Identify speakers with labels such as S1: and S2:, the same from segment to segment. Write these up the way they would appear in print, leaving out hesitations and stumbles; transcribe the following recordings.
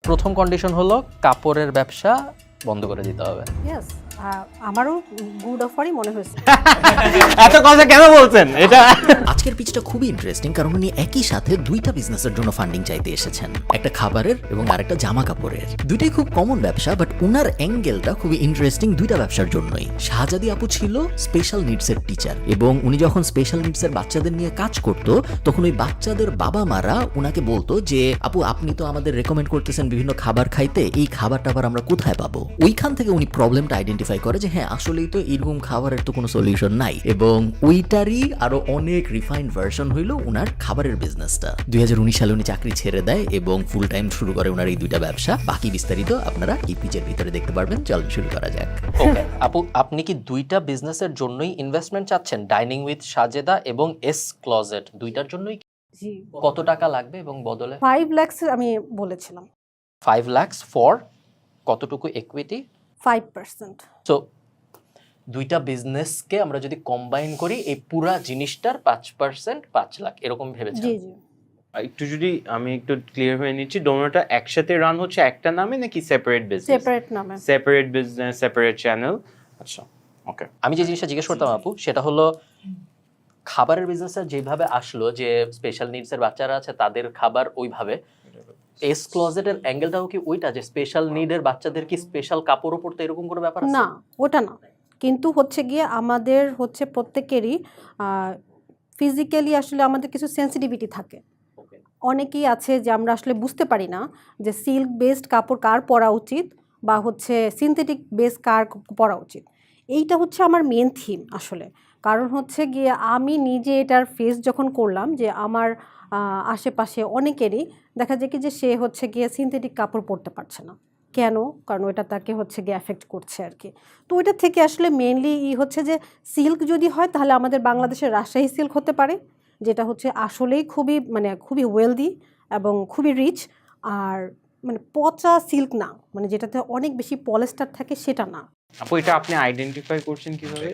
S1: প্রথম কন্ডিশন হলো কাপড়ের ব্যবসা বন্ধ করে দিতে হবে।
S2: ইয়েস, আমারও গুড অফারই মনে হয়েছে।
S1: এত কথা কেন বলছেন এটা?
S3: আজকের পিচটা খুবই ইন্টারেস্টিং, কারণ উনি একই সাথে দুইটা বিজনেসের জন্য ফান্ডিং চাইতে এসেছেন, একটা খাবারের এবং আরেকটা জামা কাপড়ের। দুইটাই খুব কমন ব্যবসা, বাট উনার অ্যাঙ্গেলটা খুবই ইন্টারেস্টিং দুইটা ব্যবসার জন্যই। শাহজাদি আপু ছিল স্পেশাল নিডসের টিচার, এবং উনি যখন স্পেশাল নিডসের বাচ্চাদের নিয়ে কাজ করতো তখন ওই বাচ্চাদের বাবা মারা উনাকে বলতো যে আপু আপনি তো আমাদের রেকমেন্ড করতেছেন বিভিন্ন খাবার খাইতে, এই খাবারটা আবার আমরা কোথায় পাবো? ওইখান থেকে উনি প্রবলেমটা আইডেন্টিফাই করে যে হ্যাঁ আসলেই তো এরকম খাবারের তো কোনো সলিউশন নাই, এবং ওইটারই আরো অনেক রিফাইন্ড ভার্সন হইলো উনার খাবারের বিজনেসটা। 2019 সালে উনি চাকরি ছেড়ে দেয় এবং ফুল টাইম শুরু করে উনার এই দুইটা ব্যবসা। বাকি বিস্তারিত আপনারা এই পিচের ভিতরে দেখতে পারবেন। চলুন শুরু করা যাক।
S1: ওকে আপু, আপনি কি দুইটা বিজনেসের জন্যই ইনভেস্টমেন্ট চাচ্ছেন? ডাইনিং উইথ সাজেদা এবং এস ক্লোজেট দুইটার জন্যই?
S2: জি,
S1: কত টাকা লাগবে এবং বদলে?
S2: 5 লাখ আমি বলেছিলাম।
S1: 5 লাখ ফর কতটুকু ইকুইটি?
S2: 5%।
S1: সো দুইটা বিজনেসকে আমরা যদি কম্বাইন করি এই পুরা জিনিসটার 5%, 5 লাখ এরকম ভেবেছেন?
S2: জি জি,
S4: একটু যদি আমি একটু ক্লিয়ার হয়ে নিচ্ছি, ডোনোটা একসাথে রান হচ্ছে একটা নামে নাকি সেপারেট বিজনেস?
S2: সেপারেট নামে।
S4: Separate business, separate channel. আচ্ছা, ওকে।
S1: আমি যে জিনিসটা জিজ্ঞেস করতাম আপু সেটা হলো খাবারের বিজনেসটা যেভাবে আসলো যে স্পেশাল নিডসের বাচ্চারা আছে তাদের খাবার ওইভাবে, এস ক্লোজেটের অ্যাঙ্গেলটাও কি ওইটা যে স্পেশাল নিডের বাচ্চাদের কি স্পেশাল কাপড়ও পরতে এরকম কোনো ব্যাপার আছে?
S2: না, ওটা না। কিন্তু হচ্ছে গিয়ে আমাদের হচ্ছে প্রত্যেকেরই ফিজিক্যালি আসলে আমাদের কিছু সেন্সিটিভিটি থাকে।
S1: Okay.
S2: অনেকেই আছে যে আমরা আসলে বুঝতে পারি না যে সিল্ক বেসড কাপড় কার পরা উচিত বা হচ্ছে সিনথেটিক বেস কার পরা উচিত। এইটা হচ্ছে আমার মেন থিম আসলে। কারণ হচ্ছে গিয়ে আমি নিজে এটার ফেস যখন করলাম যে আমার আশেপাশে অনেকেরই দেখা যায় কি যে সে হচ্ছে গিয়ে সিনথেটিক কাপড় পরতে পারছে না। কেন? কারণ ওটা তাকে হচ্ছে গিয়ে এফেক্ট করছে আর কি। তো ওইটা থেকে আসলে মেনলি হচ্ছে যে সিল্ক যদি হয় তাহলে আমাদের বাংলাদেশের রাজশাহী সিল্ক হতে পারে, যেটা হচ্ছে আসলেই খুবই ওয়েলদি এবং খুবই রিচ। আর পচা সিল্ক না, যেটাতে অনেক বেশি পলিস্টার থাকে সেটা না।
S4: আপু এটা আপনি আইডেন্টিফাই করছেন কিভাবে?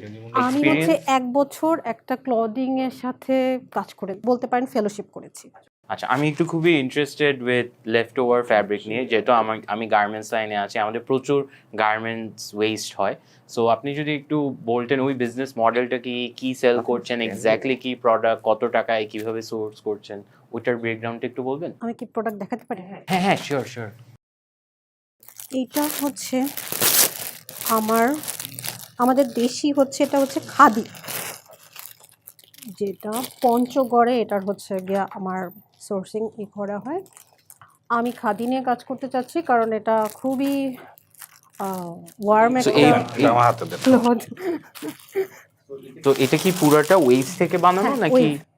S2: আমি হচ্ছে 1 বছর একটা ক্লদিং এর সাথে কাজ করে বলতে পারেন ফেলোশিপ করেছি।
S4: আচ্ছা, আমি একটু খুবই interested with left over fabric নিয়ে, যেহেতু আমি গার্মেন্টস লাইনে আছি, আমাদের প্রচুর গার্মেন্টস ওয়েস্ট হয়। সো আপনি যদি একটু বলতেন ওই বিজনেস মডেলটা কি সেল করছেন, এক্স্যাক্টলি কি প্রোডাক্ট, কত টাকায়, কিভাবে সোর্স করছেন, ওইটার ব্রেকডাউনটা একটু বলবেন?
S2: আমি কি প্রোডাক্ট দেখাতে পারি?
S4: হ্যাঁ হ্যাঁ, শিওর শিওর।
S2: এইটা হচ্ছে আমাদের দেশি হচ্ছে, এটা হচ্ছে খাদি, যেটা পঞ্চগড়ে এটার হচ্ছে গিয়া আমার সোর্সিং করা হয়। আমি খাদি নিয়ে কাজ করতে চাচ্ছি কারণ এটা খুবই ওয়ার্ম
S4: So,
S2: একটা cloth।
S4: তো এটা কি পুরাটা ওয়েস্ট থেকে বানানো
S2: হ্যাঁ,
S4: নাকি?
S2: waste।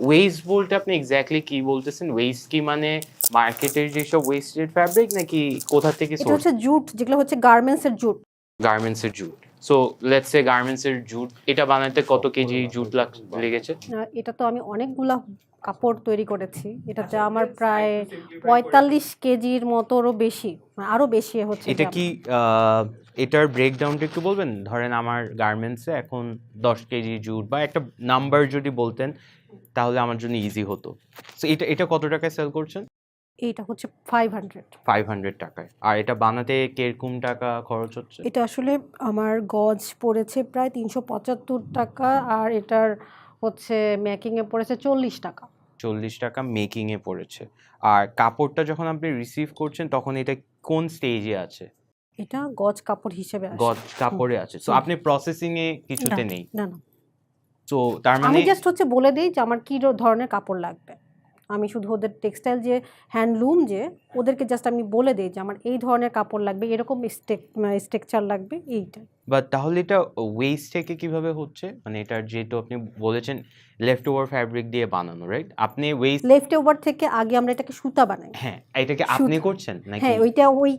S4: ওয়েস্ট বলতে আপনি এক্স্যাক্টলি কি বলতেছেন? ওয়েস্ট কি মানে মার্কেটের যেসব ওয়েস্টেড ফ্যাব্রিক, নাকি কোথা থেকে
S2: এটা
S4: সোর্স?
S2: হচ্ছে জুট, যেগুলো হচ্ছে গার্মেন্টসের জুট।
S4: গার্মেন্টস এর jute. So let's say garments এর জুট, এটা বানাতে কত কেজি জুট লেগেছে?
S2: এটা তো আমি অনেকগুলা কাপড় তৈরি করেছি, এটাতে আমার প্রায় 45 কেজির মতোরও বেশি, আরো বেশি হচ্ছে।
S4: এটা কি এটার ব্রেকডাউনটা একটু বলবেন? ধরেন আমার গার্মেন্টসে এখন 10 কেজি জুট বা একটা নাম্বার যদি বলতেন তাহলে আমার জন্য ইজি হতো। সো এটা কত টাকায় সেল করছেন?
S2: এইটা হচ্ছে 500।
S4: 500 টাকায়। আর এটা বানাতে কিরকম টাকা খরচ হচ্ছে?
S2: এটা আসলে আমার গজ পড়েছে প্রায় 375 টাকা, আর এটার হচ্ছে মেকিং এ পড়েছে 40 টাকা।
S4: 40 টাকা মেকিং এ পড়েছে। আর কাপড়টা যখন আপনি রিসিভ করছেন তখন এটা কোন স্টেজে আছে?
S2: এটা গজ কাপড় হিসেবে আসে।
S4: গজ কাপড়ে আছে। সো আপনি প্রসেসিং এ কিছুতে নেই।
S2: না না,
S4: সো তার মানে
S2: আমি জাস্ট হচ্ছে বলে দেই যে আমার কি ধরনের কাপড় লাগবে। আমি শুধু ওদের টেক্সটাইল যে হ্যান্ডলুম যে ওদেরকে জাস্ট আমি বলে দিই যে আমার এই ধরনের কাপড় লাগবে, এরকম স্ট্রাকচার লাগবে, এইটা।
S4: বাট তাহলে এটা ওয়েস্ট থেকে কিভাবে হচ্ছে? মানে এটার যেহেতু আপনি বলেছেন লেফট ওভার ফ্যাব্রিক দিয়ে বানানো, রাইট? আপনি ওয়েস্ট
S2: লেফট ওভার থেকে আগে আমরা এটাকে সুতা বানাই।
S4: হ্যাঁ, এটাকে আপনি করছেন নাকি?
S2: হ্যাঁ, ওইটা ওই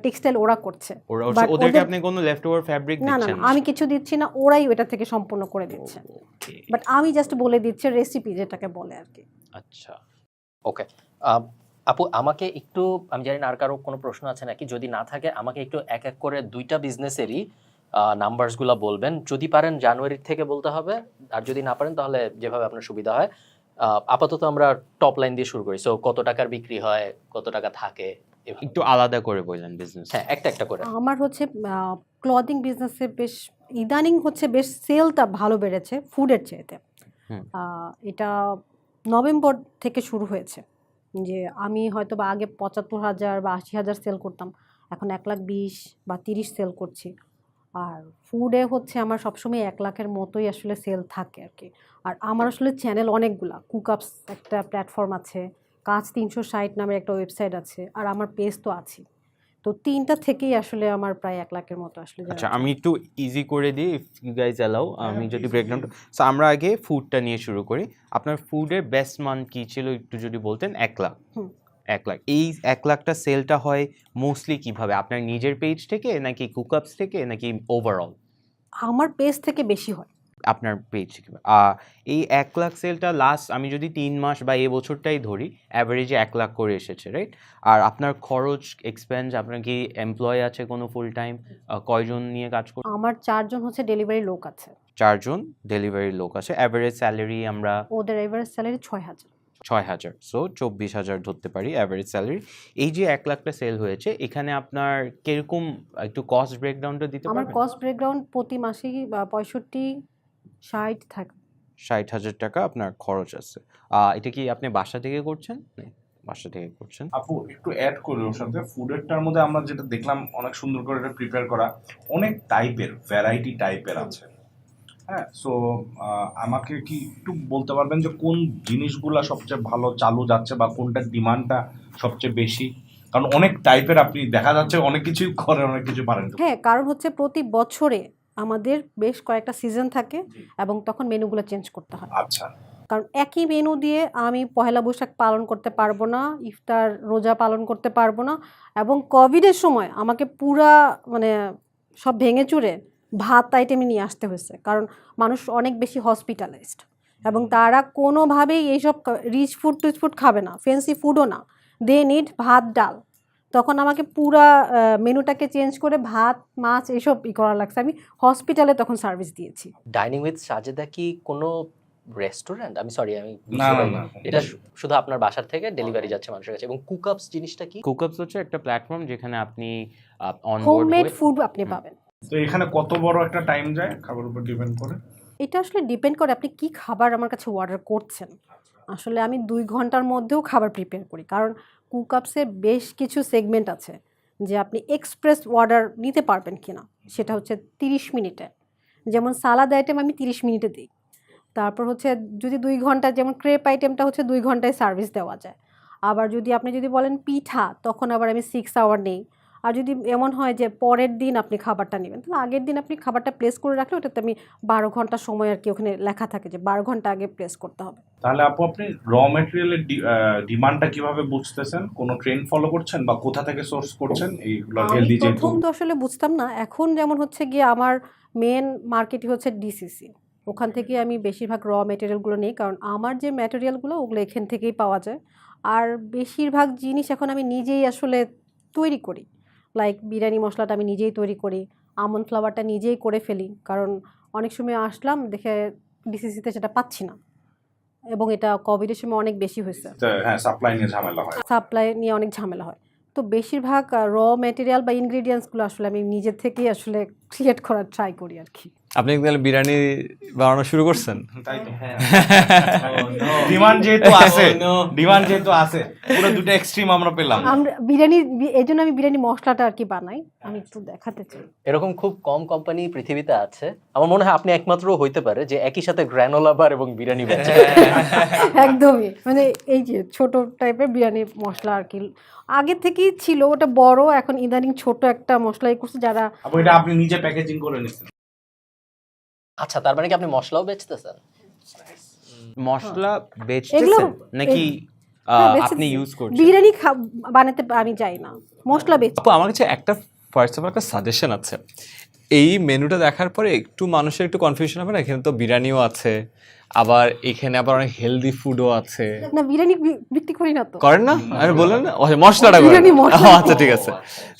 S2: টেক্সটাইল ওরা করছে। But
S4: ওদেরকে আপনি কোনো লেফট ওভার ফ্যাব্রিক
S2: না না
S4: দিচ্ছেন
S2: না,
S4: না?
S2: আমি কিছু দিচ্ছি না, ওরাই ওটা থেকে সম্পূর্ণ করে দিচ্ছে। বাট আমি জাস্ট বলে দিচ্ছি রেসিপি যেটাকে বলে আর কি।
S1: আচ্ছা, ওকে। আপু আমাকে একটু, আমি জানি না আর কারো কোনো প্রশ্ন আছে নাকি, যদি না থাকে আমাকে একটু এক এক করে দুইটা বিজনেসেরই নাম্বারসগুলো বলবেন। যদি পারেন জানুয়ারির থেকে বলতে হবে, আর যদি না পারেন তাহলে যেভাবে আপনার সুবিধা হয়। আপাতত আমরা টপ লাইন দিয়ে শুরু করি। সো কত টাকার বিক্রি হয়, কত টাকা থাকে?
S4: একটু আলাদা করে বললেন বিজনেস।
S1: হ্যাঁ, একটা একটা করে।
S2: আমার হচ্ছে ক্লদিং বিজনেসে বেশ ইদানিং হচ্ছে বেশ সেলটা ভালো বেড়েছে ফুডের চাইতে।
S4: হুম।
S2: এটা নভেম্বর থেকে শুরু হয়েছে, যে আমি হয়তো বা আগে ৭৫,০০০ বা ৮০,০০০ সেল করতাম, এখন ১,২০,০০০ বা ৩০ সেল করছি। আর ফুডে হচ্ছে আমার সবসময় ১,০০,০০০-এর মতোই আসলে সেল থাকে আর কি। আর আমার আসলে চ্যানেল অনেকগুলা, কুকআপস একটা প্ল্যাটফর্ম আছে, কাজ ৩৬০ নামের একটা ওয়েবসাইট আছে, আর আমার পেজ তো আছে। তো ৩টা থেকেই আসলে আমার প্রায় ১,০০,০০০-এর মতো আসলে যারা
S4: আচ্ছা,
S2: আছে।
S4: আমি একটু ইজি করে দিই ইফ ইউ গাইজ অ্যালাউ, আমি যদি ব্রেকডাউন। সো আমরা আগে ফুডটা নিয়ে শুরু করি। আপনার ফুডের বেস্ট মান কি ছিল একটু যদি বলতেন। ১,০০,০০০।
S2: হুম।
S4: ১,০০,০০০। এই ১,০০,০০০টা সেলটা হয় মোস্টলি কিভাবে? আপনার নিজের পেজ থেকে নাকি কুকআপস থেকে নাকি ওভারঅল?
S2: আমার পেজ থেকে বেশি হয়।
S4: আপনার পেজ থেকে। এই ১,০০,০০০ সেলটা লাস্ট আমি যদি ৩ মাস বা এই বছরটাই ধরি, অ্যাভারেজে ১,০০,০০০ করে এসেছে, রাইট? আর আপনার খরচ এক্সপেন্স, আপনার কি এমপ্লয় আছে কোনো ফুল টাইম? কয়জন নিয়ে কাজ করছেন?
S2: আমার ৪ জন হচ্ছে ডেলিভারি লোক আছে।
S4: ৪ জন ডেলিভারি লোক আছে। অ্যাভারেজ স্যালারি আমরা
S2: ওদের এভারেজ স্যালারি ৬,০০০।
S4: ৬,০০০, সো ২৪,০০০ ধরতে পারি অ্যাভারেজ স্যালারি। এই যে ১,০০,০০০টা সেল হয়েছে, এখানে আপনার কিরকম একটু কস্ট ব্রেকডাউনটা দিতে
S2: আমার
S4: পারবেন?
S2: কস্ট ব্রেকডাউন প্রতি মাসেই ৬৫-৬০ থাকে।
S4: ৬০,০০০ টাকা আপনার খরচ আছে। এটা কি আপনি বাসা থেকে করছেন? বাসা থেকে করছেন।
S5: আপু একটু অ্যাড করে ওর সাথে ফুডেরটার মধ্যে আমরা যেটা দেখলাম অনেক সুন্দর করে এটা প্রিপেয়ার করা, অনেক টাইপের ভ্যারাইটি টাইপের আছে। হ্যাঁ, সো আমাকে কি একটু বলতে পারবেন যে কোন জিনিসগুলা সবচেয়ে ভালো চালু যাচ্ছে বা কোনটার ডিমান্ডটা সবচেয়ে বেশি? কারণ অনেক টাইপের আপনি দেখা যাচ্ছে অনেক কিছুই করেন, অনেক কিছু পারেন।
S2: হ্যাঁ, কারণ হচ্ছে প্রতি বছরে আমাদের বেশ কয়েকটা সিজন থাকে এবং তখন মেনুগুলো চেঞ্জ করতে হয়।
S5: আচ্ছা,
S2: কারণ একই মেনু দিয়ে আমি পহেলা বৈশাখ পালন করতে পারবো না, ইফতার রোজা পালন করতে পারবো না, এবং কোভিডের সময় আমাকে পুরা মানে সব ভেঙে চুরে ভাত আইটেমে নিয়ে আসতে হয়েছে, কারণ মানুষ অনেক বেশি হসপিটালাইজড এবং তারা কোনোভাবেই এইসব রিচ ফুড টুচ ফুড খাবে না, ফ্যান্সি ফুডও না, দে নিড ভাত ডাল। তখন আমাকে পুরা মেনুটাকে চেঞ্জ করে ভাত মাছ এইসব করা লাগছে। আমি হসপিটালে তখন সার্ভিস দিয়েছি।
S1: ডাইনিং উইথ সাজেদা কি কোনো রেস্টুরেন্ট? আমি সরি, আমি
S5: না
S1: বুঝতে
S5: না
S1: পারিনি।
S5: না,
S1: এটা শুধু আপনার বাসার থেকে ডেলিভারি যাচ্ছে মানুষের কাছে। এবং কুকআপস জিনিসটা কি?
S4: কুকআপস হচ্ছে একটা প্ল্যাটফর্ম যেখানে আপনি অনবোর্ড
S2: হোমমেড
S4: হয়ে
S2: ফুড আপনি পাবেন।
S5: তো এখানে কত বড় একটা টাইম যায় খাবার উপর ডিপেন্ড করে?
S2: এটা আসলে ডিপেন্ড করে আপনি কি খাবার আমার কাছে অর্ডার করছেন। আসলে আমি ২ ঘন্টার মধ্যেও খাবার প্রিপেয়ার করি, কারণ কুকআপসের বেশ কিছু সেগমেন্ট আছে যে আপনি এক্সপ্রেস অর্ডার নিতে পারবেন কিনা, সেটা হচ্ছে 30 মিনিটে। যেমন সালাদ আইটেম আমি 30 মিনিটে দিই। তারপর হচ্ছে যদি 2 ঘন্টা, যেমন ক্রেপ আইটেমটা হচ্ছে 2 ঘন্টায় সার্ভিস দেওয়া যায়। আবার আপনি যদি বলেন পিঠা, তখন আবার আমি 6 আওয়ার নেই। আর যদি এমন হয় যে পরের দিন আপনি খাবারটা নেবেন, তাহলে আগের দিন আপনি খাবারটা প্লেস করে রাখলে ওটাতে আমি 12 ঘন্টা সময় আর কি ওখানে লেখা থাকে যে 12 ঘন্টা আগে প্লেস করতে হবে।
S5: তাহলে আপু আপনি র ম্যাটেরিয়ালের ডিমান্ডটা কিভাবে বুঝতেছেন? কোনো ট্রেন্ড ফলো করছেন বা কোথা থেকে সোর্স করছেন এইগুলো
S2: আমি
S5: হেলদি যেহেতু?
S2: প্রথম তো আসলে বুঝতাম না, এখন যেমন হচ্ছে গিয়ে আমার মেন মার্কেটই হচ্ছে ডিসিসি, ওখান থেকে আমি বেশিরভাগ র মেটেরিয়ালগুলো নিই, কারণ আমার যে ম্যাটেরিয়ালগুলো ওগুলো এখান থেকেই পাওয়া যায়। আর বেশিরভাগ জিনিস এখন আমি নিজেই আসলে তৈরি করি, লাইক বিরিয়ানি মশলাটা আমি নিজেই তৈরি করি, আমন্ড ফ্লাওয়ারটা নিজেই করে ফেলি, কারণ অনেক সময় আসলাম দেখে ডিসিসিতে সেটা পাচ্ছি না, এবং এটা কোভিডের সময় অনেক বেশি হয়েছে,
S5: হ্যাঁ, সাপ্লাই নিয়ে ঝামেলা হয়।
S2: সাপ্লাই নিয়ে অনেক ঝামেলা হয়। তো বেশিরভাগ র মেটেরিয়াল বা ইনগ্রেডিয়েন্টসগুলো আসলে আমি নিজের থেকেই আসলে ক্রিয়েট করার ট্রাই করি আর কি।
S6: আপনি তাহলে বিরিয়ানি বানানো শুরু করছেন?
S5: তাই তো, ডিমান্ড যেহেতু আছে, পুরো দুটো এক্সট্রিম আমরা পেলাম।
S2: আমরা এই জন্য আমি বিরিয়ানি মশলাটা আর কি বানাই, আমি একটু দেখাতে চাই।
S1: এরকম খুব কম কোম্পানি পৃথিবীতে আছে, আমার মনে হয় আপনি একমাত্র হইতে পারে যে একই সাথে গ্রানোলা বার এবং বিরিয়ানি বেচে।
S2: একদমই, মানে এই যে ছোট টাইপের বিরিয়ানি মশলা আর কি আগে থেকেই ছিল, ওটা বড়, এখন ইদানিং ছোট একটা মশলাই করছে যারা।
S5: আপু এটা আপনি নিজে প্যাকেজিং করে নিচ্ছেন?
S1: আচ্ছা, তার মানে কি আপনি মশলাও বেচতেছেন?
S4: মশলা
S2: এগুলো
S4: বেচতেছেন নাকি
S2: হ্যাঁ,
S4: আপনি
S2: বেচতেছি।
S4: ইউজ করছেন?
S2: বিরিয়ানি বানাতে আমি যাই না, মশলা বেচি।
S6: আপু আমার কাছে একটা ফার্স্ট অফ অল একটা সাজেশন আছে। এই মেনুটা দেখার পরে একটু মানুষের একটু কনফিউশন হবে না, এখানে তো বিরিয়ানিও আছে, আবার এখানে আবার অনেক হেলদি ফুডও আছে।
S2: না, বিরিয়ানি বিক্রি করি না তো।
S6: করেন না? আমি বললেন না মশলাটা করেন।
S2: বিরিয়ানি মশলা।
S6: আচ্ছা ঠিক আছে।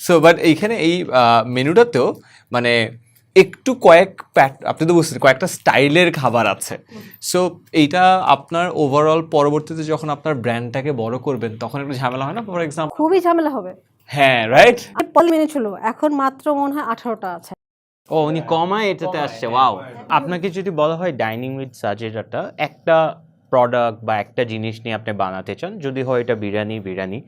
S6: সো বাট এইখানে এই মেনুটাতেও মানে একটু আপনি তো বুঝছেন কয়েকটা স্টাইলের খাবার আছে। সো এইটা আপনার ওভারঅল পরবর্তীতে যখন আপনার ব্র্যান্ডটাকে বড় করবেন তখন একটু ঝামেলা হয় না? ফর এক্সাম্পল
S2: খুবই ঝামেলা হবে,
S6: হ্যাঁ রাইট।
S2: পল মেনে ছিল, এখন মাত্র মনে হয় 18টা আছে।
S4: ও উনি কমায় এটাতে আসছে, ওয়াও। আপনাকে যদি বলা হয় ডাইনিং উইথ সাজেদাটা একটা প্রোডাক্ট বা একটা জিনিস নিয়ে আপনি বানাতে চান, যদি হয় এটা বিরিয়ানি,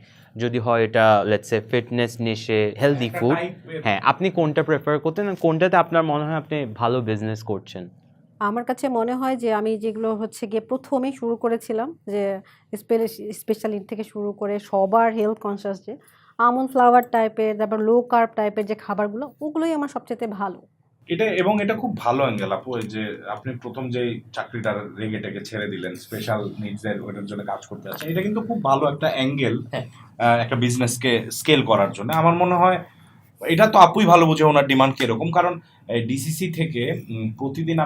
S4: যদি হয় এটা let's say fitness niche healthy food, হ্যাঁ আপনি কোনটা প্রেফার করতেন, আর কোনটাতে আপনার মনে হয় আপনি ভালো বিজনেস করছেন?
S2: আমার কাছে মনে হয় যে আমি যেগুলো হচ্ছে গিয়ে প্রথমেই শুরু করেছিলাম, যে স্পেশালি থেকে শুরু করে সবার হেলথ কনসিয়াস, যে আমন্ড ফ্লাওয়ার টাইপের, তারপর লো কার্ব টাইপের যে খাবারগুলো, ওগুলোই আমার সবচেয়ে ভালো।
S5: এটা খুব ভালো অ্যাঙ্গেল আপু, এই যে আপনি প্রথম যে চাকরিটা রেগে টেগে ছেড়ে দিলেন, স্পেশাল নিডসের ওটার জন্য কাজ করতে আছেন, এটা কিন্তু খুব ভালো একটা অ্যাঙ্গেল একটা বিজনেসকে স্কেল করার জন্য। আমার মনে হয় এটা তো আপুই ভালো বুঝে ওনার ডিমান্ড কিরকম, কারণ ডিসিসি থেকে প্রতিদিন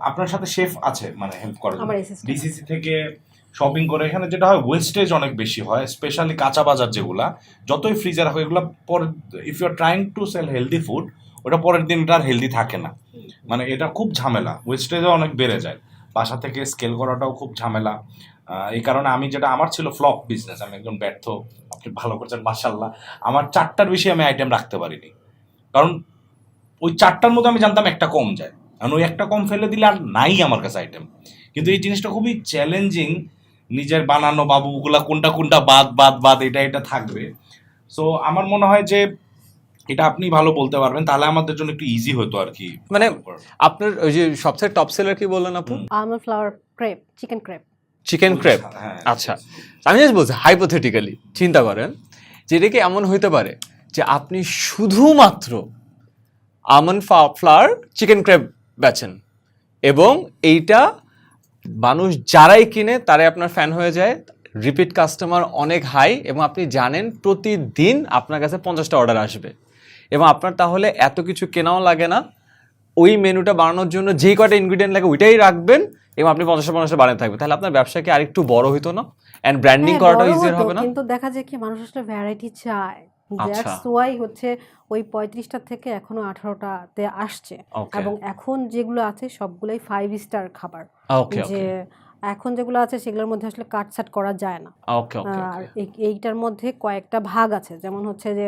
S5: আপনার সাথে শেফ আছে মানে হেল্প করার জন্য,
S2: আমার assistant
S5: ডিসিসি থেকে শপিং করে এখানে যেটা হয় ওয়েস্টেজ অনেক বেশি হয়, স্পেশালি কাঁচা বাজার যেগুলা যতই ফ্রিজে রাখো এগুলো পরে if you are trying to sell healthy food, ওটা পরের দিন এটা আর হেলদি থাকে না, মানে এটা খুব ঝামেলা, ওয়েস্টেজও অনেক বেড়ে যায়, বাসা থেকে স্কেল করাটাও খুব ঝামেলা। এই কারণে আমি যেটা আমার ছিল ফ্লপ বিজনেস, আমি একজন ব্যর্থ, আপনি ভালো করছেন মাশাআল্লাহ, আমার 4টার বেশি আমি আইটেম রাখতে পারিনি, কারণ ওই 4টার মধ্যে আমি জানতাম একটা কম যায়, কারণ ওই একটা কম ফেলে দিলে আর নাই আমার কাছে আইটেম। কিন্তু এই জিনিসটা খুবই চ্যালেঞ্জিং, নিজের বানানো বাবুগুলা কোনটা কোনটা বাদ এটা থাকবে। সো আমার মনে হয় যে এটা আপনি ভালো বলতে পারবেন, তাহলে আমাদের জন্য একটু ইজি হতো আর কি।
S6: মানে আপনার ওই যে সবচেয়ে টপ সেলার কি বললেন আপু?
S2: Almond flower crepe, chicken crepe.
S6: Chicken crepe,
S5: হ্যাঁ।
S6: আচ্ছা। আমি জাস্ট বলছি হাইপোথেটিক্যালি চিন্তা করেন যে এটা কি এমন হইতে পারে যে আপনি শুধুমাত্র আমন্ড ফ্লাওয়ার চিকেন ক্রেপ বেচেন এবং এইটা মানুষ যারাই কিনে তারাই আপনার ফ্যান হয়ে যায়, রিপিট কাস্টমার অনেক হাই, এবং আপনি জানেন প্রতিদিন আপনার কাছে 50টা অর্ডার আসবে, এবং আপনার তাহলে এত কিছু কেনাও লাগে না, ওই মেনুটা বানানোর জন্য যেই কয়টা ইনগ্রিডিয়েন্ট লাগে ওইটাই রাখবেন এবং আপনি 50টা বানিয়ে থাকবেন, তাহলে আপনার ব্যবসা কি আরেকটু বড় হইতো না? অ্যান্ড ব্র্যান্ডিং করাটাও ইজিয়ার হবে না?
S2: কিন্তু দেখা যায় কি মানুষ আসলে ভ্যারাইটি চায়,
S6: আচ্ছা।
S2: দ্যাটস ওয়াই হচ্ছে ওই 35টা থেকে এখনো 18টাতে আসছে।
S6: Okay.
S2: এবং এখন যেগুলো আছে সবগুলোই 5 স্টার খাবার,
S6: ওকে
S2: যে এখন যেগুলো আছে সেগুলোর মধ্যে আসলে কাটছাট করা যায় না।
S6: ওকে ওকে
S2: আর এইটার মধ্যে কয়েকটা ভাগ আছে, যেমন হচ্ছে যে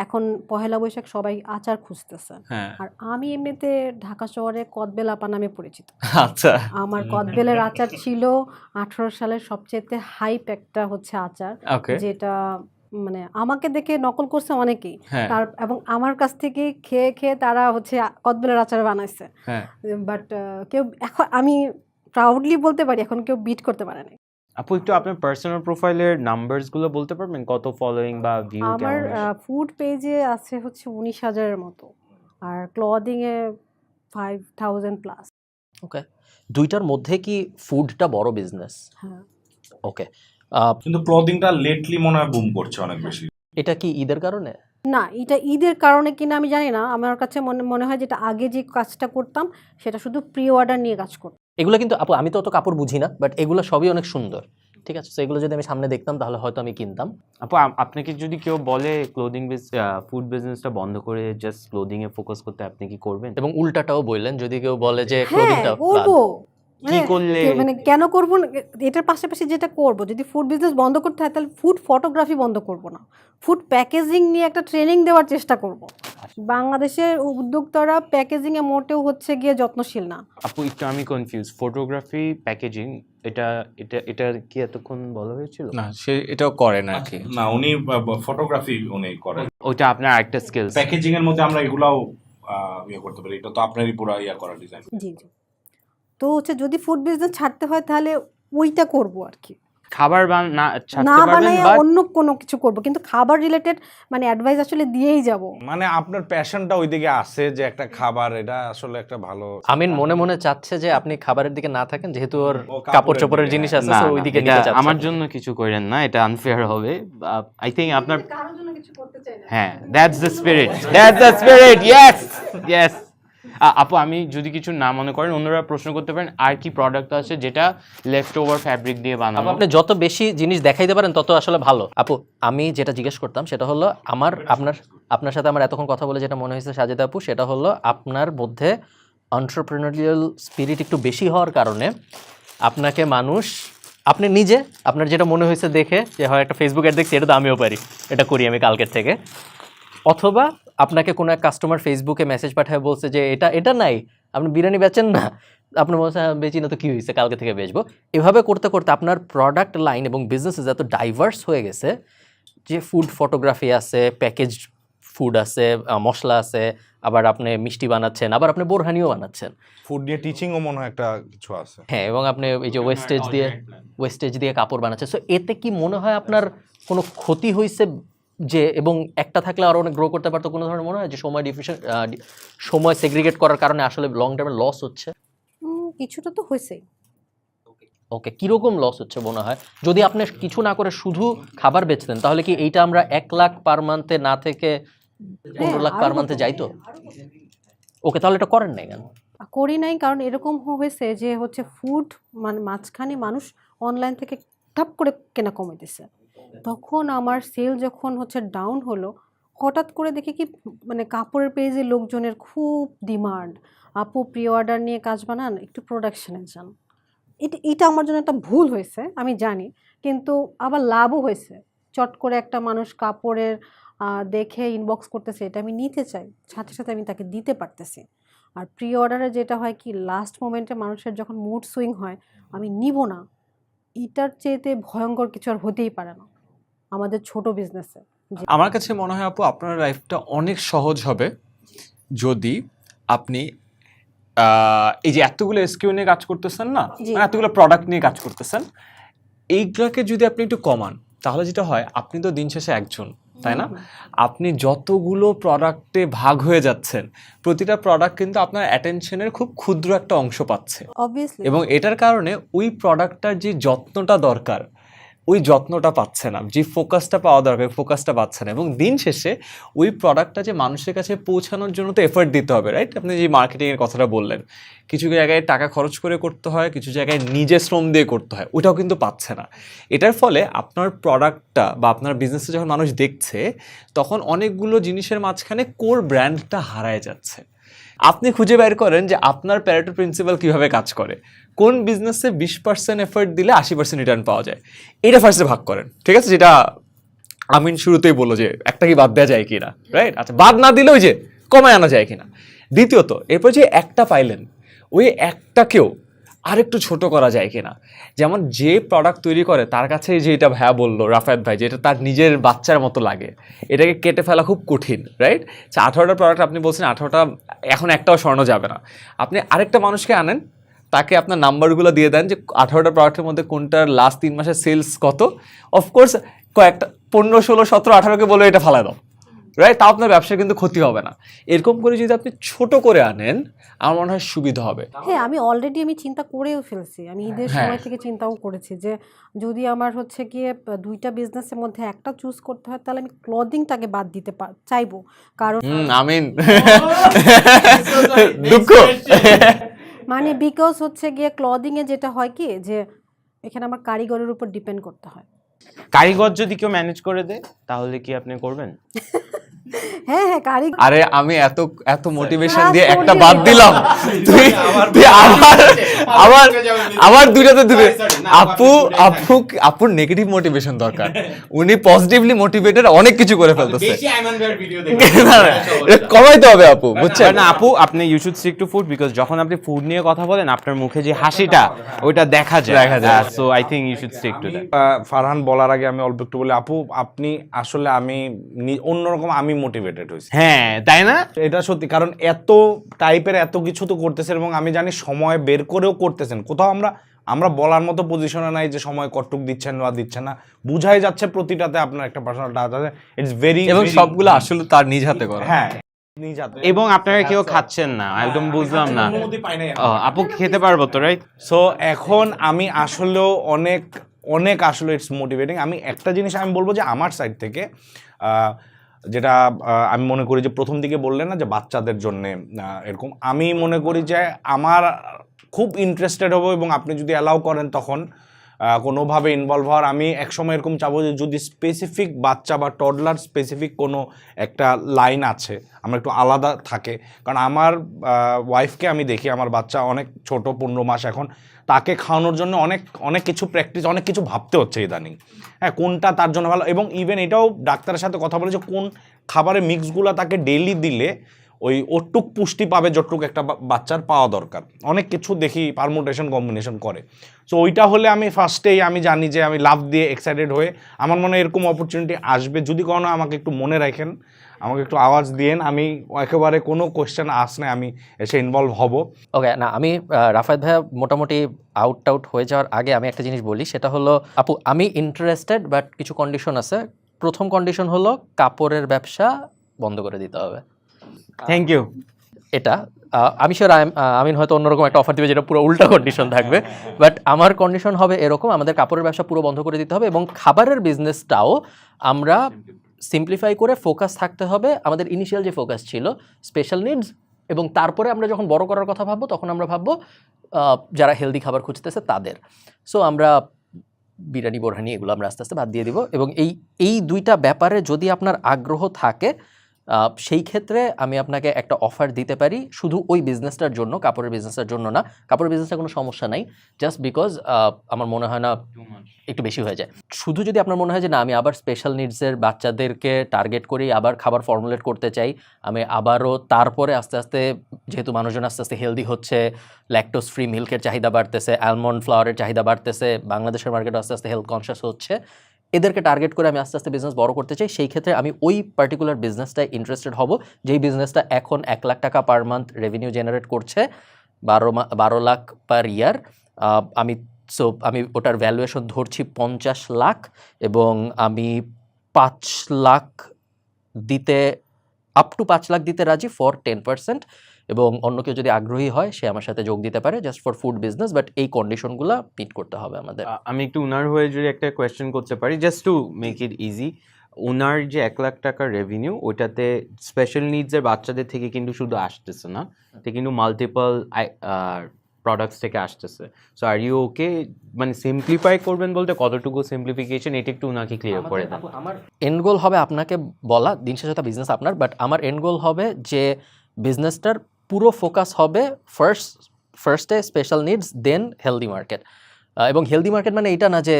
S2: এখন পহেলা বৈশাখ সবাই আচার খুঁজতেছে,
S6: হ্যাঁ
S2: আর আমি এমনিতে ঢাকা শহরে কদবেল আপা নামে পরিচিত।
S6: আচ্ছা
S2: আমার কদবেলের আচার ছিল 18 সালের সবচেয়ে হাইপ একটা হচ্ছে আচার,
S6: ওকে
S2: যেটা মানে আমাকে দেখে নকল করছে অনেকেই,
S6: হ্যাঁ
S2: তার এবং আমার কাছ থেকে খেয়ে খেয়ে তারা হচ্ছে কদবেলের আচার বানাইছে,
S6: হ্যাঁ
S2: বাট কেউ এখন আমি প্রাউডলি বলতে পারি এখন কেউ বিট করতে পারে না।
S4: আপু একটু আপনার পার্সোনাল প্রোফাইলের নাম্বারস গুলো বলতে পারবেন, কত ফলোইং বা ভিউ
S2: আমার
S4: কেমন আছে?
S2: ফুড পেজে আছে হচ্ছে 19,000-এর মতো, আর ক্লদিং এ 5,000 প্লাস।
S1: ওকে, দুইটার মধ্যে কি ফুডটা বড় বিজনেস?
S2: হ্যাঁ,
S1: ওকে,
S5: কিন্তু ক্লদিংটা লেটলি মনে হয় বুম করছে অনেক বেশি।
S1: এটা কি ঈদের কারণে?
S2: না এটা ঈদের কারণে কিনা আমি জানি না, আমার কাছে মনে হয় যেটা আগে যে কাজটা করতাম সেটা শুধু প্রি অর্ডার নিয়ে কাজ করতাম।
S1: এগুলো কিন্তু আপু আমি তো অত কাপড় বুঝি না, বাট এগুলো সবই অনেক সুন্দর, ঠিক আছে? তো এগুলো যদি আমি সামনে দেখতাম তাহলে হয়তো আমি কিনতাম।
S4: আপু আপনাকে যদি কেউ বলে ক্লোদিং ফুড বিজনেসটা বন্ধ করে জাস্ট ক্লোদিং এ ফোকাস করতে, আপনি কি করবেন?
S1: এবং উল্টাটাও বললেন, যদি কেউ বলে যে
S2: হ্যাঁ
S1: ক্লোদিংটা
S2: করবো,
S4: কি করলে?
S2: মানে কেন করবো না, এটার পাশাপাশি যেটা করব, যদি ফুড বিজনেস বন্ধ করতে হয় তাহলে ফুড ফটোগ্রাফি বন্ধ করব না, ফুড প্যাকেজিং নিয়ে একটা ট্রেনিং দেওয়ার চেষ্টা করব। বাংলাদেশের উদ্যোক্তারা প্যাকেজিং এ মোটেও হচ্ছে গিয়ে যত্নশীল না।
S4: আপু একটু আমি কনফিউজ, ফটোগ্রাফি প্যাকেজিং এটা এটা এটা কি এতক্ষণ বলা হয়েছিল?
S6: না সে এটাও করে না আর কি।
S5: না উনি ফটোগ্রাফি উনি করেন,
S4: ওইটা আপনার একটা স্কিলস।
S5: প্যাকেজিং এর মধ্যে আমরা এগুলাও ইয়ে করতে পারি, এটা তো আপনারই পুরো ইয়া করা ডিজাইন।
S2: জি জি, তো হচ্ছে যদি ফুড বিজনেস ছাড়তে হয় তাহলে ওইটা করব আর কি,
S4: খাবার
S2: না
S4: ছাড়তে পারবেন,
S2: বানায়
S4: বাট
S2: অন্য কোনো কিছু করব, কিন্তু খাবার রিলেটেড মানে অ্যাডভাইস আসলে দিয়েই যাব।
S7: মানে আপনার প্যাশনটা ওইদিকে আছে যে একটা খাবার, এটা আসলে একটা ভালো।
S1: আমিন মনে মনে চাচ্ছে যে আপনি খাবারের দিকে না থাকেন, যেহেতু ওর
S7: ও
S1: কাপড়
S7: কাপড়ের
S1: চোপড়ের
S7: দিকে,
S1: জিনিস আছে,
S4: না
S1: so
S4: না,
S1: ওইদিকে
S4: এটা
S1: নিতে চাচ্ছে।
S4: আমার জন্য কিছু করেন না, এটা আনফেয়ার হবে। আই থিংক আপনার,
S2: কারোর জন্য কিছু করতে চাই না।
S4: হ্যাঁ that's the spirit, that's the spirit, yes yes. আপু আমি যদি কিছু না মনে করেন, অন্যরা প্রশ্ন করতে পারেন আর কি প্রোডাক্ট আছে যেটা লেফট ওভার ফ্যাব্রিক দিয়ে
S1: আপু,
S4: বানানো?
S1: আপনি যত বেশি জিনিস দেখাইতে পারেন তত আসলে ভালো। আপু আমি যেটা জিজ্ঞেস করতাম সেটা হলো আপনার সাথে আমার এতক্ষণ কথা বলে যেটা মনে হয়েছে সাজেদা আপু, সেটা হলো আপনার মধ্যে এন্টারপ্রেনারিয়াল স্পিরিট একটু বেশি হওয়ার কারণে আপনাকে মানুষ, আপনি নিজে আপনার যেটা মনে হয়েছে দেখে যে হয় একটা ফেসবুক অ্যাড দেখছি, এটা তো আমিও পারি, এটা করি আমি কালকের থেকে, অথবা আপনাকে কোনো এক কাস্টমার ফেসবুকে মেসেজ পাঠায় বলছে যে এটা নাই, আপনি বিরিয়ানি বেচেন না, আপনি বলছেন "হ্যাঁ, বেচি না তো কি হয়েছে, কালকে থেকে বেচবো"। এভাবে করতে করতে আপনার প্রোডাক্ট লাইন এবং বিজনেসেস এত ডাইভার্স হয়ে গেছে যে ফুড ফটোগ্রাফি আছে, প্যাকেজ ফুড আছে, মশলা আছে, আবার আপনি মিষ্টি বানাচ্ছেন, আবার আপনি বোরহানিও বানাচ্ছেন।
S7: ফুড নিয়ে টিচিংও মনে হয় একটা কিছু আছে।
S1: হ্যাঁ, এবং আপনি এই যে ওয়েস্টেজ দিয়ে কাপড় বানাচ্ছেন। সো এতে কি মনে হয় আপনার কোনো ক্ষতি হয়েছে যে, এবং একটা থাকলে আরো অনেক গ্রো করতে পারতো, কোনো ধরনের মনে হয় যে সময় সেগ্রিগেট করার কারণে আসলে লং টার্মে লস হচ্ছে?
S2: কিছুটা তো হয়েছেই।
S1: ওকে, কিরকম লস হচ্ছে মনে হয়? যদি আপনি কিছু না করে শুধু খাবার বেচতেন তাহলে কি এইটা আমরা 1 লাখ পার মান্থে না থেকে 15 লাখ পার মান্থে যাইতো? ওকে, তাহলে এটা করেন নাই কেন?
S2: করি নাই কারণ এরকম হয়েছে যে হচ্ছে ফুড মানে মাঝখানে মানুষ অনলাইন থেকে ঠাপ করে কেনা কমে দিছে। তখন আমার সেল যখন হচ্ছে ডাউন হলো, হঠাৎ করে দেখি কি মানে কাপড়ের পেজে লোকজনের খুব ডিমান্ড, আপু প্রি অর্ডার নিয়ে কাজ বানান, একটু প্রোডাকশনে যান। এটা আমার জন্য একটা ভুল হয়েছে আমি জানি, কিন্তু আবার লাভও হয়েছে। চট করে একটা মানুষ কাপড়ের দেখে ইনবক্স করতেছে, এটা আমি নিতে চাই, সাথে সাথে আমি তাকে দিতে পারতেছি। আর প্রি অর্ডারে যেটা হয় কি লাস্ট মোমেন্টে মানুষের যখন মুড সুইং হয়, আমি নিব না, এটার চেয়েতে ভয়ঙ্কর কিছু আর হতেই পারে না আমাদের ছোট বিজনেসে।
S6: আমার কাছে মনে হয় আপু আপনার লাইফটা অনেক সহজ হবে যদি আপনি এই যে এতগুলো এসকিউ নিয়ে কাজ করতেছেন না,
S2: জি।
S6: মানে এতগুলো প্রোডাক্ট নিয়ে কাজ করতেছেন, এইগুলোকে যদি আপনি একটু কমান তাহলে যেটা হয়, আপনি তো দিন শেষে একজন, তাই না? আপনি যতগুলো প্রোডাক্টে ভাগ হয়ে যাচ্ছেন, প্রতিটা প্রোডাক্ট কিন্তু আপনার অ্যাটেনশনের খুব ক্ষুদ্র একটা অংশ পাচ্ছে,
S2: অবভিয়াসলি।
S6: এবং এটার কারণে ওই প্রোডাক্টটার যে যত্নটা দরকার ওই যত্নটা পাচ্ছে না, যে ফোকাসটা পাওয়া দরকার ফোকাসটা পাচ্ছে না, এবং দিন শেষে ওই প্রোডাক্টটা যে মানুষের কাছে পৌঁছানোর জন্য তো এফর্ট দিতে হবে, রাইট? আপনি যে মার্কেটিংয়ের কথাটা বললেন, কিছু জায়গায় টাকা খরচ করে করতে হয়, কিছু জায়গায় নিজে শ্রম দিয়ে করতে হয়, ওটাও কিন্তু পাচ্ছে না। এটার ফলে আপনার প্রোডাক্টটা বা আপনার বিজনেসে যখন মানুষ দেখছে, তখন অনেকগুলো জিনিসের মাঝখানে কোর ব্র্যান্ডটা হারায় যাচ্ছে। আপনি খুঁজে বের করেন যে আপনার প্যারেটো প্রিন্সিপাল কিভাবে কাজ করে, কোন বিজনেসে 20% এফর্ট দিলে 80% রিটার্ন পাওয়া যায়, এটা ফার্স্টে ভাগ করেন, ঠিক আছে? যেটা আমিন শুরুতেই বললো যে একটা কি বাদ দেওয়া যায় কিনা, রাইট? আচ্ছা, বাদ না দিলেও যে কমায় আনা যায় কিনা। দ্বিতীয়ত, এরপর যে একটা পাইলেন, ওই একটাকেও আরেকটু ছোট করা যায় কিনা। যেমন যে প্রোডাক্ট তৈরি করে তার কাছে যেটা ভাইয়া বললো, রাফায়েত ভাই, যেটা তার নিজের বাচ্চার মতো লাগে, এটাকে কেটে ফেলা খুব কঠিন, রাইট? 18টা প্রোডাক্ট আপনি বলছেন, 18টা এখন একটাও সরানো যাবে না। আপনি আরেকটা মানুষকে আনেন, তাকে আপনার নাম্বারগুলো দিয়ে দেন যে 18টা প্রোডাক্টের মধ্যে কোনটার লাস্ট 3 মাসের সেলস কত, অফকোর্স কয়েকটা 15, 16, 17, 18কে বলে এটা ফালাই দাও, রাইট? তাও আপনার ব্যবসার কিন্তু ক্ষতি হবে না। এরকম করে যদি আপনি ছোট করে আনেন, আমার মনে হয় সুবিধা হবে।
S2: হ্যাঁ, আমি অলরেডি চিন্তা করেও ফেলছি, আমি ঈদের
S6: হ্যাঁ।
S2: সময় থেকে চিন্তাও করেছি যে যদি আমার হচ্ছে গিয়ে 2টা বিজনেসের মধ্যে একটা চুজ করতে হয়, তাহলে আমি ক্লদিংটাকে বাদ দিতে চাইবো, কারণ
S6: আমিন দুঃখ
S2: মানে বিকজ হচ্ছে গিয়ে ক্লদিংয়ে যেটা হয় কি যে এখানে আমার কারিগরের উপর ডিপেন্ড করতে হয়।
S4: কারিগর যদি কেউ ম্যানেজ করে দেয় তাহলে কি আপনি করবেন?
S2: হ্যাঁ হ্যাঁ, কারিগর
S6: আরে আমি এত মোটিভেশন
S2: Trust
S6: দিয়ে একটা
S2: করলে
S6: বাদ
S2: হবে।
S6: দিলাম, তুই আবার দুইটাতে দিবে। আপুর নেগেটিভ মোটিভেশন দরকার, উনি পজিটিভলি মোটিভেটেড, অনেক কিছু করে ফেলতেছে। না, না, এটা কমাইতে হবে আপু, বুঝছেন?
S4: না আপু, আপনি you should stick to food, because যখন আপনি ফুড নিয়ে কথা বলেন আপনার মুখে যে হাসিটা ওইটা দেখা যায়। So I think you should stick to that.
S7: Farhan বলার আগে আমি অল্প একটু বলি, আপু আপনি আসলে আমি অন্যরকম আমি মোটিভেটেড হয়েছি।
S4: হ্যাঁ, তাই না?
S7: এটা সত্যি, কারণ এত টাইপের এত কিছু তো করতেছেন, এবং আমি জানি সময় বের করেও করতেছেন। কোথাও আমরা বলার মতো পজিশনে নাই যে সময় কটুক দিচ্ছেন বা দিচ্ছেন না, বুঝাই যাচ্ছে প্রতিটাতে আপনার একটা পার্সোনাল টাচ আছে। ইটস ভেরি,
S6: এবং সবগুলো আসলে তার নিজ হাতে করা।
S7: হ্যাঁ নিজ হাতে।
S4: এবং আপনারা কেউ খাচ্ছেন না, একদম বুঝলাম না।
S7: অনুমতি পাই নাই।
S4: আপু খেতে পারবো তো, রাইট?
S7: সো এখন আমি আসলেও অনেক আসলে ইটস মোটিভেটিং। আমি একটা জিনিস আমি বলবো যে আমার সাইড থেকে যেটা আমি মনে করি যে প্রথম দিকে বললেন না যে বাচ্চাদের জন্যে এরকম, আমি মনে করি যে আমার খুব ইন্টারেস্টেড হবো, এবং আপনি যদি অ্যালাউ করেন তখন কোনোভাবে ইনভলভ হওয়ার। আমি একসময় এরকম চাবো যে যদি স্পেসিফিক বাচ্চা বা টডলার স্পেসিফিক কোনো একটা লাইন আছে, আমরা একটু আলাদা থাকে। কারণ আমার ওয়াইফকে আমি দেখি, আমার বাচ্চা অনেক ছোট, 15 মাস এখন, তাকে খাওয়ানোর জন্য অনেক কিছু প্র্যাকটিস, অনেক কিছু ভাবতে হচ্ছে ইদানিং। হ্যাঁ, কোনটা তার জন্য ভালো, এবং ইভেন এটাও ডাক্তারের সাথে কথা বলে যে কোন খাবারের মিক্সগুলো তাকে ডেইলি দিলে ওই ওটুক পুষ্টি পাবে যতটুক একটা বাচ্চার পাওয়া দরকার। অনেক কিছু দেখি পারমুটেশন কম্বিনেশন করে। সো ওইটা হলে আমি ফার্স্টেই আমি জানি যে আমি লাভ দিয়ে এক্সাইটেড হয়ে আমার মনে হয় এরকম অপরচুনিটি আসবে। যদি কোনো আমাকে একটু মনে রাখেন, আমাকে একটু আওয়াজ দিয়েন, আমি একেবারে কোনো কোয়েশ্চেন আসলে আমি এসে ইনভলভ হব।
S1: ওকে, না আমি রাফায়েত ভাইয়া মোটামুটি আউট হয়ে যাওয়ার আগে আমি একটা জিনিস বলি, সেটা হলো আপু আমি ইন্টারেস্টেড, বাট কিছু কন্ডিশন আছে। প্রথম কন্ডিশন হলো কাপড়ের ব্যবসা বন্ধ করে দিতে হবে।
S4: Thank you.
S1: এটা আমি শিওর আমিন হয়তো অন্যরকম একটা অফার দিবে যেটা পুরো উল্টা কন্ডিশন থাকবে, বাট আমার কন্ডিশন হবে এরকম, আমাদের কাপড়ের ব্যবসা পুরো বন্ধ করে দিতে হবে এবং খাবারের বিজনেসটাও আমরা সিম্পলিফাই করে ফোকাস থাকতে হবে। আমাদের ইনিশিয়াল যে ফোকাস ছিল স্পেশাল নিডস, এবং তারপরে আমরা যখন বড় করার কথা ভাববো তখন আমরা ভাববো যারা হেলদি খাবার খুঁজতেছে তাদের। সো আমরা বিরিয়ানি বোরহানি এগুলো আমরা আস্তে আস্তে বাদ দিয়ে দিব। এবং এই দুইটা ব্যাপারে যদি আপনার আগ্রহ থাকে সেই ক্ষেত্রে আমি আপনাকে একটা অফার দিতে পারি, শুধু ওই বিজনেসটার জন্য, কাপড়ের বিজনেসটার জন্য না। কাপড়ের বিজনেসটা কোনো সমস্যা নাই, জাস্ট বিকজ আমার মনে হয় না একটু বেশি হয়ে যায়। শুধু যদি আপনার মনে হয় যে না আমি আবার স্পেশাল নিডসের বাচ্চাদেরকে টার্গেট করি, আবার খাবার ফর্মুলেট করতে চাই, আমি আবারও তারপরে আস্তে আস্তে যেহেতু মানুষজন আস্তে আস্তে হেলদি হচ্ছে, ল্যাকটোজ ফ্রি মিল্কের চাহিদা বাড়তেছে, অ্যালমন্ড ফ্লাওয়ারের চাহিদা বাড়তেছে, বাংলাদেশের মার্কেট আস্তে আস্তে হেলথ কনসিয়াস হচ্ছে, এদেরকে টার্গেট করে আমি আস্তে আস্তে বিজনেস বড় করতে চাই, সেই ক্ষেত্রে আমি ওই পার্টিকুলার বিজনেসটায় ইন্টারেস্টেড হব যেই বিজনেসটা এখন 1 লাখ টাকা পার মান্থ রেভিনিউ জেনারেট করছে, 12 লাখ পার ইয়ার। আমি ওটার ভ্যালুয়েশন ধরছি 50 লাখ, এবং আমি 5 লাখ দিতে, আপ টু 5 লাখ দিতে রাজি ফর 10%, এবং অন্য কেউ যদি আগ্রহী হয় সে আমার সাথে যোগ দিতে পারে just for food business, but এই কন্ডিশনগুলো মিট করতে হবে আমাদের।
S4: আমি একটু উনার হয়ে যদি একটা কোয়েশ্চেন করতে পারি, just to make it easy. ওনার যে 1 লাখ টাকার রেভিনিউ, ওইটাতে স্পেশাল নিডসের বাচ্চাদের থেকে কিন্তু শুধু আসতেছে না, এটা কিন্তু মাল্টিপল প্রোডাক্টস থেকে আসতেছে। সো আর ইউ ওকে, মানে সিম্পলিফাই করবেন বলতে কতটুকু সিম্পলিফিকেশন, এটা একটু ওনাকে ক্লিয়ার করে দেন।
S1: আমার এন্ড গোল হবে আপনাকে বলা, দিন শেষে তো বিজনেস আপনার, বাট আমার এন্ড গোল হবে যে বিজনেসটার পুরো ফোকাস হবে ফার্স্টে স্পেশাল নিডস, দেন হেলদি মার্কেট। এবং হেলদি মার্কেট মানে এটা না যে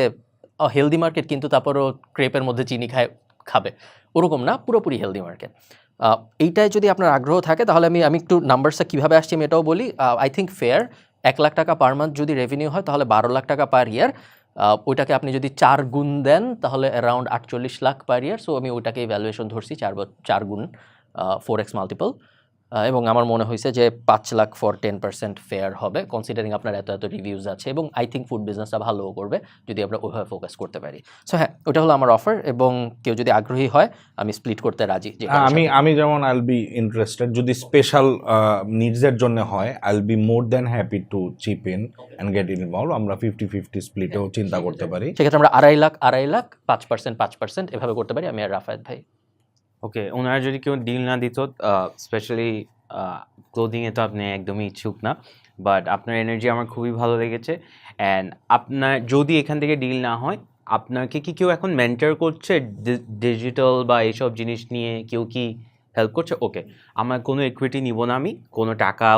S1: হেলদি মার্কেট কিন্তু তারপরও ক্রেপের মধ্যে চিনি খাবে, ওরকম না, পুরোপুরি হেলদি মার্কেট। এইটায় যদি আপনার আগ্রহ থাকে তাহলে আমি একটু নাম্বারসটা কীভাবে আসছি আমি এটাও বলি। আই থিঙ্ক ফেয়ার 1 লাখ টাকা পার মান্থ যদি রেভিনিউ হয় তাহলে 12 লাখ টাকা পার ইয়ার, ওইটাকে আপনি যদি 4 গুণ দেন তাহলে অ্যারাউন্ড 48 লাখ পার ইয়ার। সো আমি ওইটাকে ভ্যালুয়েশন ধরছি 4 গুণ 4x মাল্টিপল, এবং আমার মনে হয়েছে যে 5 লাখ ফর 10% ফেয়ার হবে, কনসিডারিং আপনার এত রিভিউজ আছে, এবং আই থিঙ্ক ফুড বিজনেসটা ভালোও করবে যদি আমরা ওইভাবে ফোকাস করতে পারি। সো হ্যাঁ, ওটা হলো আমার অফার, এবং কেউ যদি আগ্রহী হয় আমি স্প্লিট করতে রাজি।
S7: আমি যেমন আইল বি ইন্টারেস্টেড, যদি স্পেশাল নিডসের জন্য হয় I'll be more than happy to chip in and get involve. আমরা 50-50 স্প্লিটেও চিন্তা করতে পারি।
S1: সেক্ষেত্রে আমরা 2.5 লাখ 5% এভাবে করতে পারি, আমি আর রাফায়েত ভাই।
S4: ওকে, ওনারা যদি কেউ ডিল না দিত, স্পেশালি ক্লোদিংয়ে তো আপনি একদমই ইচ্ছুক না, বাট আপনার এনার্জি আমার খুবই ভালো লেগেছে। অ্যান্ড আপনার যদি এখান থেকে ডিল না হয়, আপনাকে কি কেউ এখন মেন্টর করছে ডিজিটাল বা এইসব জিনিস নিয়ে, কেউ কি হেল্প করছে? ওকে, আমার কোনো ইকুইটি নিব না, আমি কোনো টাকা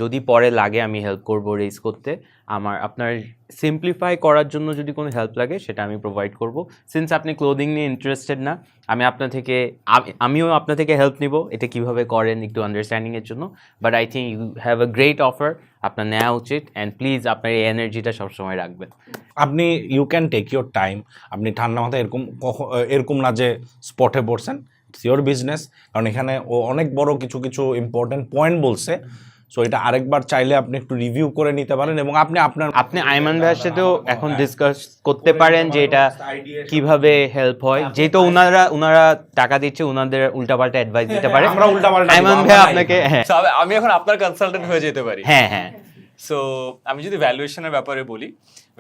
S4: যদি পরে লাগে আমি হেল্প করব রেজ করতে। আপনার সিম্পলিফাই করার জন্য যদি কোনো হেল্প লাগে সেটা আমি প্রোভাইড করব। সিন্স আপনি ক্লোদিং নিয়ে ইন্টারেস্টেড না, আমিও আপনার থেকে হেল্প নিব এটা কিভাবে করেন একটু আন্ডারস্ট্যান্ডিংয়ের জন্য। But I think you have a great offer, আপনার নেওয়া উচিত। অ্যান্ড প্লিজ আপনার এই এনার্জিটা সবসময় রাখবেন।
S7: আপনি you can take your time, আপনি ঠান্ডা মাথায় এরকম না যে স্পটে পড়ছেন, ইটস ইউর বিজনেস। কারণ এখানে ও অনেক বড় কিছু ইম্পর্টেন্ট পয়েন্ট বলছে, সো এটা আরেকবার চাইলে আপনি একটু রিভিউ করে নিতে পারেন, এবং
S4: আপনি আইমান ভাইয়ের সাথেও এখন ডিসকাস করতে পারেন যে এটা কিভাবে হেল্প হয়, যেহেতু ওনারা টাকা দিচ্ছে, ওনাদের উল্টাপাল্টা অ্যাডভাইস দিতে পারে।
S7: আমরা উল্টাপাল্টা
S4: আইমান ভাই আপনাকে, হ্যাঁ
S6: So, আমি এখন আপনার কনসালটেন্ট হয়ে যেতে পারি।
S4: হ্যাঁ
S6: সো আমি যদি ভ্যালুয়েশনের ব্যাপারে বলি,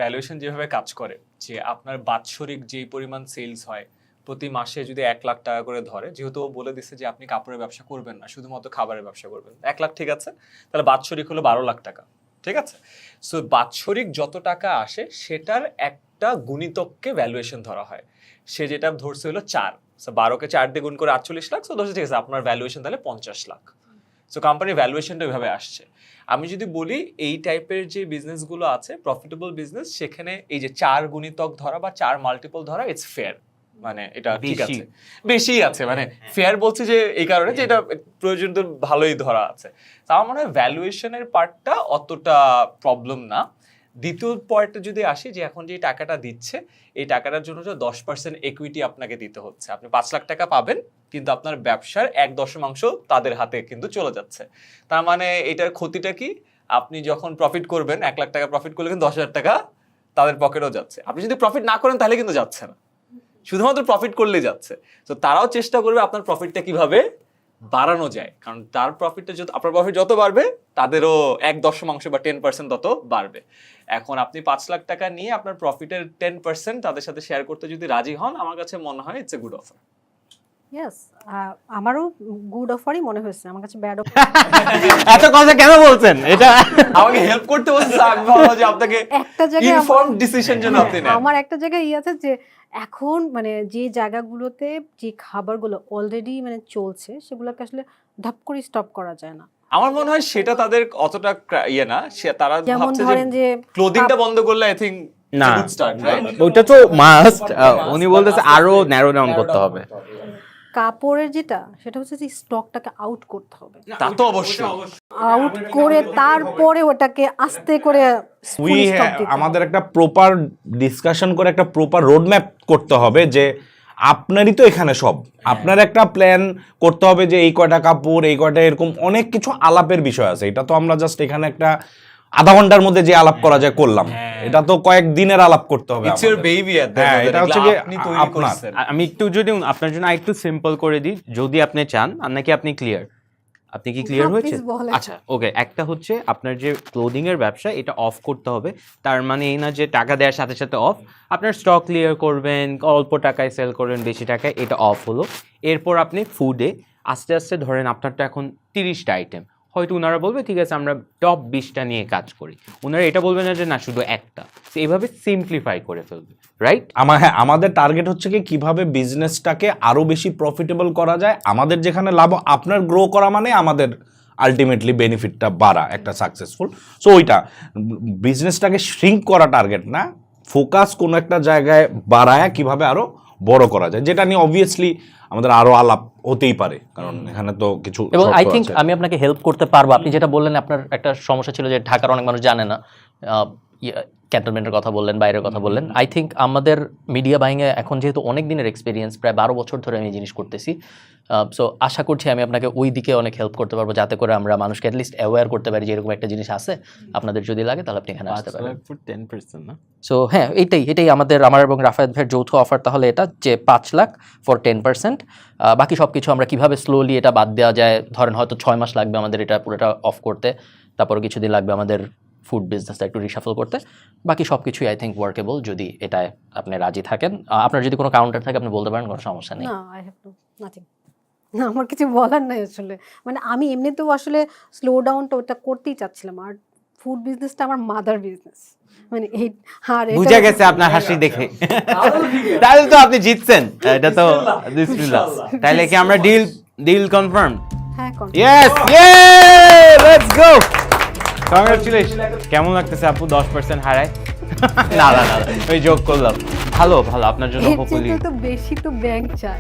S6: ভ্যালুয়েশন যেভাবে কাজ করে যে আপনার বাৎসরিক যেই পরিমাণ সেলস হয় প্রতি মাসে যদি 1 লাখ টাকা করে ধরে, যেহেতু ও বলে দিচ্ছে যে আপনি কাপড়ের ব্যবসা করবেন না, শুধুমাত্র খাবারের ব্যবসা করবেন, 1 লাখ ঠিক আছে, তাহলে বাৎসরিক হলো 12 লাখ টাকা, ঠিক আছে। সো বাৎসরিক যত টাকা আসে সেটার একটা গুণিতককে ভ্যালুয়েশন ধরা হয়। সে যেটা ধরছে হলো 4, সো 12কে 4 দিয়ে গুণ করে 48 লাখ, সো ধরছে ঠিক আছে আপনার ভ্যালুয়েশন তাহলে 50 লাখ। সো কোম্পানির ভ্যালুয়েশনটা এভাবে আসছে। আমি যদি বলি এই টাইপের যে বিজনেসগুলো আছে প্রফিটেবল বিজনেস, সেখানে এই যে 4 গুণিতক ধরা বা 4 মাল্টিপল ধরা, ইটস ফেয়ার, মানে এটা ঠিক
S4: বেশি।
S6: আছে, বেশি আছে, মানে ফেয়ার বলছি যে এই কারণে যে এটা প্রয়োজন তো ভালোই ধরা আছে। তা আমার মনে হয় ভ্যালুয়েশনের পার্টটা অতটা প্রবলেম না। দ্বিতীয় পয়েন্টে যদি আসি, যে এখন যে টাকাটা দিচ্ছে এই টাকাটার জন্য যে 10% ইকুইটি আপনাকে দিতে হচ্ছে, আপনি 5 লাখ টাকা পাবেন কিন্তু আপনার ব্যবসার 1/10 তাদের হাতে কিন্তু চলে যাচ্ছে। তার মানে এটার ক্ষতিটা কি, আপনি যখন প্রফিট করবেন 1 লাখ টাকা প্রফিট করলে কিন্তু 10,000 টাকা তাদের পকেটেও যাচ্ছে। আপনি যদি প্রফিট না করেন তাহলে কিন্তু যাচ্ছে না, শুধুমাত্র প্রফিট করলে যাচ্ছে। তো তারাও চেষ্টা করবে আপনার প্রফিটটা কিভাবে বাড়ানো যায়, কারণ তার প্রফিটটা যত, আপনার প্রফিট যত বাড়বে তাদেরও 1/10 বা 10% তত বাড়বে। এখন আপনি 5 লাখ টাকা নিয়ে আপনার প্রফিটের 10% তাদের সাথে শেয়ার করতে যদি রাজি হন, আমার কাছে মনে হয় it's a good offer.
S2: Yes, আমারও গুড অফারই মনে হয়েছে, আমার কাছে ব্যাড অফার।
S4: এত কথা কেন বলছেন? এটা
S6: আমাকে হেল্প করতে বলছে, আমি ভাবলাম যে আপনাকে
S2: একটা জায়গায়
S6: ইনফর্ম ডিসিশন জন্য আপনি নেন।
S2: আমার একটা জায়গায় আছে যে এখন মানে যে জায়গাগুলোতে যে খাবারগুলো অলরেডি মানে চলছে সেগুলোকে আসলে ধাপ করে স্টপ করা যায় না।
S6: আমার মনে হয় সেটা তাদের অতটা ইয়ে না, তারা
S2: যেমন
S6: ভাবছে
S2: ধরেন
S6: যে
S2: যে
S6: ক্লোদিংটা বন্ধ করলে আই থিঙ্ক
S4: না,
S6: গুড স্টার্ট, রাইট?
S4: ওইটা তো মাস্ট, উনি বলতেছে আরো ন্যারো ডাউন করতে হবে।
S2: কাপড়ের যেটা সেটা হচ্ছে যে স্টকটাকে আউট করতে হবে,
S6: তা তো অবশ্যই।
S2: আউট করে তারপরে ওটাকে আস্তে করে
S7: উই
S2: full stock দিতে হবে।
S7: আমাদের একটা প্রপার ডিসকাশন করে একটা প্রপার রোডম্যাপ করতে হবে যে আপনারই তো এখানে সব, আপনার একটা প্ল্যান করতে হবে যে এই কয়টা কাপড়, এই কয়টা, এরকম অনেক কিছু আলাপের বিষয় আছে। এটা তো আমরা জাস্ট এখানে একটা আধা ঘন্টার মধ্যে যে আলাপ করা যায় করলাম, এটা তো কয়েক দিনের আলাপ করতে হবে।
S6: It's your baby at that.
S7: হ্যাঁ, এটা হচ্ছে যে
S6: আপনি তৈরি
S7: আপনার।
S6: করছেন।
S4: আমি একটু যদি আপনার জন্য একটু সিম্পল করে দিই, যদি আপনি চান, নাকি আপনি ক্লিয়ার? আপনি কি ক্লিয়ার
S2: হ্যাঁ,
S4: হয়েছে?
S2: please বলেন।
S4: আচ্ছা, ওকে। একটা হচ্ছে আপনার যে ক্লোদিং এর ব্যবসা, এটা অফ করতে হবে। তার মানে এই না যে টাকা দেওয়ার সাথে সাথে অফ। আপনার স্টক ক্লিয়ার করবেন, অল্প টাকায় সেল করবেন, বেশি টাকায়, এটা অফ হলো। এরপর আপনি ফুডে আস্তে আস্তে ধরেন আপনারটা এখন 30টা আইটেম, হয়তো ওনারা বলবে ঠিক আছে আমরা টপ 20টা নিয়ে কাজ করি, ওনারা এটা বলবে না যে না শুধু একটা। তো এইভাবে সিম্পলিফাই করে ফেলবে, রাইট?
S7: আমাদের টার্গেট হচ্ছে কি কিভাবে বিজনেসটাকে আরো বেশি প্রফিটেবল করা যায়। আমাদের যেখানে লাভ, আপনার গ্রো করা মানে আমাদের আলটিমেটলি বেনিফিটটা বাড়া, একটা সাকসেসফুল। সো ওইটা বিজনেসটাকে শ্রিঙ্ক করা টার্গেট না, ফোকাস কোনো একটা জায়গায় বাড়ায় কিভাবে আরো বড় করা যায়, যেটা নিয়ে অবভিয়াসলি আমাদের আরো আলাপ হতেই পারে, কারণ এখানে তো কিছু
S1: এবং
S7: শর্ত
S1: আই থিঙ্ক
S7: আছে।
S1: আমি আপনাকে হেল্প করতে পারবো। আপনি যেটা বললেন আপনার একটা সমস্যা ছিল যে ঢাকার অনেক মানুষ জানে না, ক্যান্টনমেন্টের কথা বললেন, বাইরের কথা বললেন। আই থিঙ্ক আমাদের মিডিয়া বাইংয়ে এখন যেহেতু অনেক দিনের এক্সপিরিয়েন্স, প্রায় 12 বছর ধরে আমি এই জিনিস করতেছি, সো আশা করছি আমি আপনাকে ওই দিকে অনেক হেল্প করতে পারবো, যাতে করে আমরা মানুষকে অ্যাটলিস্ট অ্যাওয়্যার করতে পারি যে এরকম একটা জিনিস আছে, আপনাদের যদি লাগে তাহলে আপনি এখানে আসতে পারেন।
S4: 10% না?
S1: সো হ্যাঁ, এইটাই আমার এবং রাফায়েত ভাইয়ের যৌথ অফার তাহলে এটা, যে 5 লাখ ফর 10%। বাকি সব কিছু আমরা কিভাবে স্লোলি এটা বাদ দেওয়া যায়, ধরেন হয়তো 6 মাস লাগবে আমাদের এটা পুরোটা অফ করতে, তারপরে কিছুদিন লাগবে আমাদের ফুড বিজনেসটা একটু রিশাফল করতে, বাকি সব কিছুই আই থিঙ্ক ওয়ার্কেবল যদি এটায় আপনি রাজি থাকেন। আপনার যদি কোনো কাউন্টার থাকে আপনি বলতে পারেন, কোনো সমস্যা নেই।
S2: না, আই হ্যাভ নাথিং। না, আমার কিছু বলার নাই আসলে। মানে আমি এমনিতেও আসলে স্লো ডাউনটা ওটা করতেই চাচ্ছিলাম, আর ফুড বিজনেসটা আমার মাদার বিজনেস। মানে এই
S4: বুঝা গেছে আপনার হাসি দেখে। তাহলে তো আপনি জিতছেন, এটা তো বিসমিল্লাহ। তাহলে কি আমরা ডিল কনফার্ম?
S2: হ্যাঁ,
S4: ইয়েস, ইয়ে, লেটস গো, কংগ্রাচুলেশন। কেমন লাগতেছে আপু 10% হারায়? না না না, ওই জোক করলাম। ভালো ভালো, আপনার জন্য হোপফুলি।
S2: তো বেশি তো ব্যাংক চাই।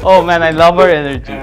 S4: Oh man, I love her energy.